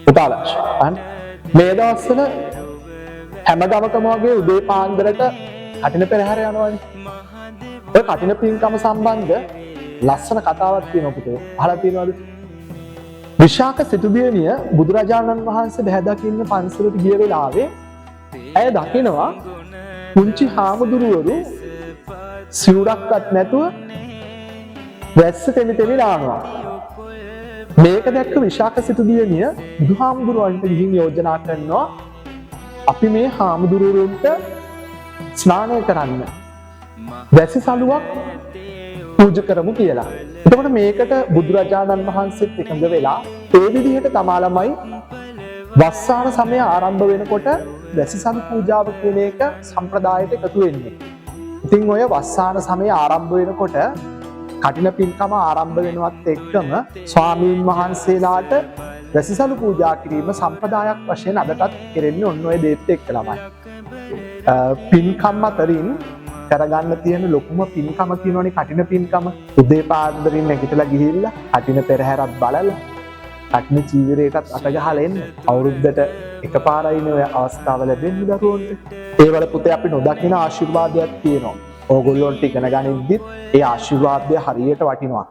පුතාලා මේ දවස්වල හැම ගමකම වගේ උදේ පාන්දරට කටින පෙරහැර යනවානේ. ඔය කටින පින්කම සම්බන්ධ ලස්සන කතාවක් තියෙනවා පුතේ. අහලා තියෙනවද? විශාක සිටුදියණිය බුදුරජාණන් වහන්සේ බැහැ දකින්න පන්සලට ගිය වෙලාවේ ඇය දකිනවා පුංචි හාමුදුරුවරු සිවුරක්වත් නැතුව වැස්ස තෙමි තෙමි නානවා. මේක දැක්ක විශාක සිටුදියණිය බුදුහාමුදුරුවන්ට ගිහින් යෝජනා කරනවා අපි මේ හාමුදුරුවරුන්ට ස්නානය කරන්න වැසි සලුවක් පූජා කරමු කියලා. එතකොට මේකට බුදුරජාණන් වහන්සේත් එකඟ වෙලා ඒ විදිහට තමා ළමයි වස්සාන සමය ආරම්භ වෙනකොට වැසි සලු පූජාව කියන එක සම්ප්‍රදායට එකතු වෙන්නේ. ඉතින් ඔය වස්සාන සමය ආරම්භ වෙනකොට කටින පින්කම ආරම්භ වෙනවත් එක්කම ස්වාමීන් වහන්සේලාට වැසිසලු පූජා කිරීම සම්ප්‍රදායක් වශයෙන් අදටත් කෙරෙන්නේ ඔන්න ඔය දේත් එක්ක ළමයි. පින්කම් අතරින් කරගන්න තියෙන ලොකුම පින්කම කියනෝනේ කටින පින්කම. උදේ පාන්දරින් නැගිටලා ගිහිල්ලා කටින පෙරහැරක් බලලා කටින චීවරයටත් අත ගහලා එන්න. අවුරුද්දට එකපාරයිනේ ඔය අවස්ථාව ලැබෙන්නේ දරුවන්ට. ඒ වල පුතේ අපි නොදකින ආශිර්වාදයක් තියෙනවා. ඕගොල්ලොන්ට ඉගෙන ගනිද්දිත් ඒ ආශිර්වාදය හරියට වටිනවා.